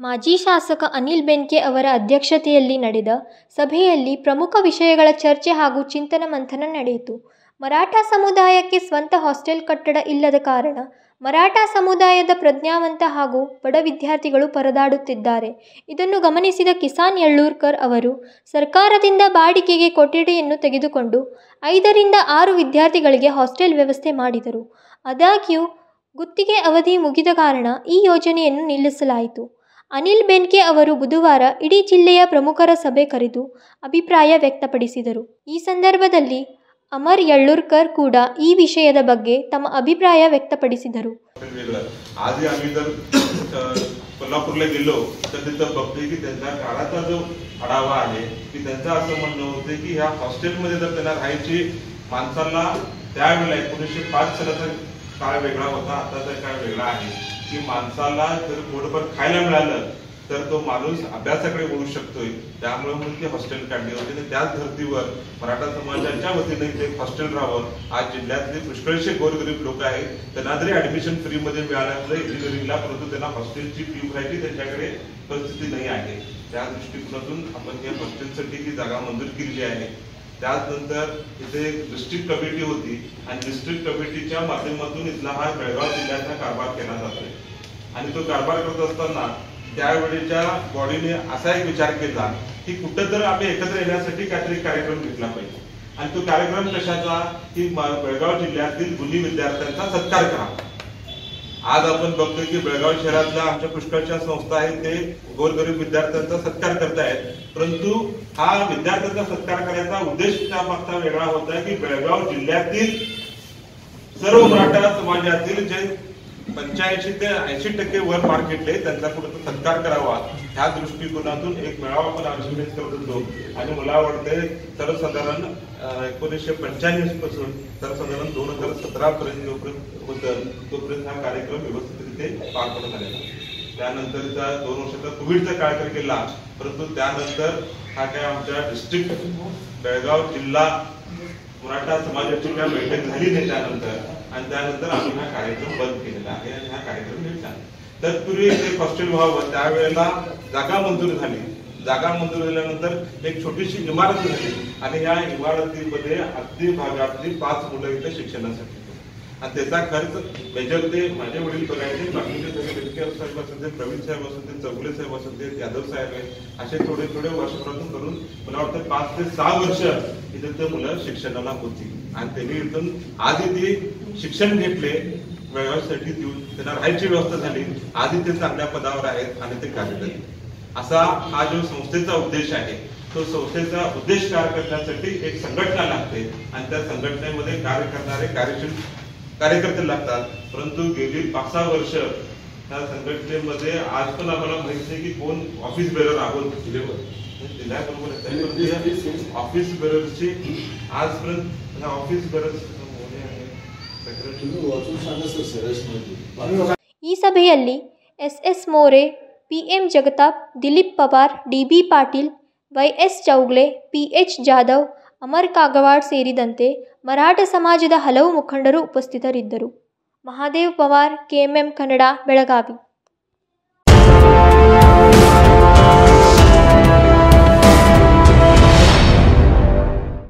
ಮಾಜಿ ಶಾಸಕ ಅನಿಲ್ ಬೆನ್ಕೆ ಅವರ ಅಧ್ಯಕ್ಷತೆಯಲ್ಲಿ ನಡೆದ ಸಭೆಯಲ್ಲಿ ಪ್ರಮುಖ ವಿಷಯಗಳ ಚರ್ಚೆ ಹಾಗೂ ಚಿಂತನ ಮಂಥನ ನಡೆಯಿತು. ಮರಾಠ ಸಮುದಾಯಕ್ಕೆ ಸ್ವಂತ ಹಾಸ್ಟೆಲ್ ಕಟ್ಟಡ ಇಲ್ಲದ ಕಾರಣ ಮರಾಠ ಸಮುದಾಯದ ಪ್ರಜ್ಞಾವಂತ ಹಾಗೂ ಬಡ ವಿದ್ಯಾರ್ಥಿಗಳು ಪರದಾಡುತ್ತಿದ್ದಾರೆ. ಇದನ್ನು ಗಮನಿಸಿದ ಕಿಸಾನ್ ಯಳ್ಳೂರ್ಕರ್ ಅವರು ಸರ್ಕಾರದಿಂದ ಬಾಡಿಗೆಗೆ ಕೊಠಡಿಯನ್ನು ತೆಗೆದುಕೊಂಡು 5ರಿಂದ 6 ವಿದ್ಯಾರ್ಥಿಗಳಿಗೆ ಹಾಸ್ಟೆಲ್ ವ್ಯವಸ್ಥೆ ಮಾಡಿದರು. ಆದಾಗ್ಯೂ ಗುತ್ತಿಗೆ ಅವಧಿ ಮುಗಿದ ಕಾರಣ ಈ ಯೋಜನೆಯನ್ನು ನಿಲ್ಲಿಸಲಾಯಿತು. ಅನಿಲ್ ಬೆನ್ಕೆ ಅವರು ಬುಧವಾರ ಇಡೀ ಜಿಲ್ಲೆಯ ಪ್ರಮುಖರ ಸಭೆ ಕರೆದು ಅಭಿಪ್ರಾಯ ವ್ಯಕ್ತಪಡಿಸಿದರು. ಈ ಸಂದರ್ಭದಲ್ಲಿ ಅಮರ್ यळ्ळूरकर ಕೂಡ ಈ ವಿಷಯದ ಬಗ್ಗೆ ತಮ್ಮ ಅಭಿಪ್ರಾಯ ವ್ಯಕ್ತಪಡಿಸಿದರು. आज आम्ही जर कोल्हापूरला गेलो तर तिथं बघतोय की त्यांचा काळाचा जो आढावा आहे की त्यांचं असं म्हणणं होतं की ह्या हॉस्टेलमध्ये जर त्यांना राहायची माणसाला त्यावेळेला 1905 सालाचा काळ वेगळा होता, आताचा काळ वेगळा आहे की माणसाला जर पोटभर खायला मिळालं तर तो माणूस अभ्यासाकडे वळू शकतोय. त्यामुळे म्हणून ते हॉस्टेल काढले होते आणि त्याच धर्तीवर मराठा समाजाच्या वतीने इथे हॉस्टेल राहावं. आज जिल्ह्यातले पुष्कळशे गोरगरीब लोक आहेत, त्यांना जरी ऍडमिशन फ्री मध्ये मिळालं इंजिनिअरिंगला, परंतु त्यांना हॉस्टेलची फी भरायची त्यांच्याकडे परिस्थिती नाही आहे. त्या दृष्टिकोनातून आपण या हॉस्टेलसाठी ही जागा मंजूर केलेली आहे. त्यानंतर इथे डिस्ट्रिक्ट कमिटी होती आणि डिस्ट्रिक्ट कमिटीच्या माध्यमातून इथला हा बेळगाव जिल्ह्याचा कारभार केला जातोय आणि तो कारभार करत असताना त्यावेळेच्या बॉडीने असा एक विचार केला की कुठेतरी आम्ही एकत्र येण्यासाठी काहीतरी कार्यक्रम घेतला पाहिजे आणि तो कार्यक्रम कशाचा की बेळगाव जिल्ह्यातील गुणी विद्यार्थ्यांचा सत्कार करावा. आज आपण बघतोय की बेळगाव शहरातल्या आमच्या पुष्कळच्या संस्था आहेत ते गोरगरीब विद्यार्थ्यांचा सत्कार करतायत, परंतु हा विद्यार्थ्यांचा सत्कार करायचा उद्देश त्यामागचा वेगळा होता की बेळगाव जिल्ह्यातील सर्व मराठा समाजातील जे 85 ते 80% वर मार्केटले त्यांचा कुठे सत्कार करावा ह्या दृष्टिकोनातून एक मेळावा आपण ऑर्गनाइज करत होतो. आणि मला वाटतंय सर्वसाधारण 1995 पासून सर्वसाधारण 2017 पर्यंत जोपर्यंत होतं तोपर्यंत हा कार्यक्रम व्यवस्थितरित्या पार पडत आलेला. त्यानंतरचा 2 वर्षाचा कोविडचा काळ केला, परंतु त्यानंतर हा काय आमच्या डिस्ट्रिक्ट बेळगाव जिल्हा मराठा समाजाची काय बैठक झाली नाही त्यानंतर, आणि त्यानंतर आम्ही हा कार्यक्रम बंद केलेला आहे आणि हा कार्यक्रम घेतला. तत्पूर्वी एक हॉस्टेल व्हावं त्यावेळेला जागा मंजूर झाली. जागा मंजूर झाल्यानंतर एक छोटीशी इमारत झाली आणि या इमारतीमध्ये अगदी भागातली 5 मुलं इथे शिक्षणासाठी आणि त्याचा खर्च मेजर ते माझे वडील बघायचे, बाकीचे सगळे बेनके साहेब असतील, प्रवीण साहेब असतील, चौगुले साहेब असतील, यादव साहेब आहेत, असे थोडे थोडे वर्षभरातून करून मला वाटतं 5 ते 6 वर्ष इथे ते मुलं शिक्षणाला होती आणि त्यांनी इथून आज इथे शिक्षण घेतले, व्यवस्थेसाठी त्यांना राहायची व्यवस्था झाली, आज इथे चांगल्या पदावर आहेत आणि ते कार्यरत. असा हा जो संस्थेचा उद्देश आहे तो संस्थेचा उद्देश कार्य करण्यासाठी एक संघटना लागते आणि त्या संघटनेमध्ये कार्य करणारे कार्यशील कार्यकर्ते लागतात. परंतु गेली 5-6 वर्ष त्या संघटनेमध्ये आज पण आम्हाला माहित नाही की कोण ऑफिस बेरर आहोत जिल्ह्याबरोबर ऑफिस बेररची आजपर्यंत ऑफिस बेरर. ಈ ಸಭೆಯಲ್ಲಿ S More, PM Jagtap, Dilip Pawar, DB Patil, YS Chougule, PH Jadhav, Amar Kagwad ಸೇರಿದಂತೆ ಮರಾಠ ಸಮಾಜದ ಹಲವು ಮುಖಂಡರು ಉಪಸ್ಥಿತರಿದ್ದರು. ಮಹಾದೇವ್ ಪವಾರ್, KMM ಕನ್ನಡ, ಬೆಳಗಾವಿ.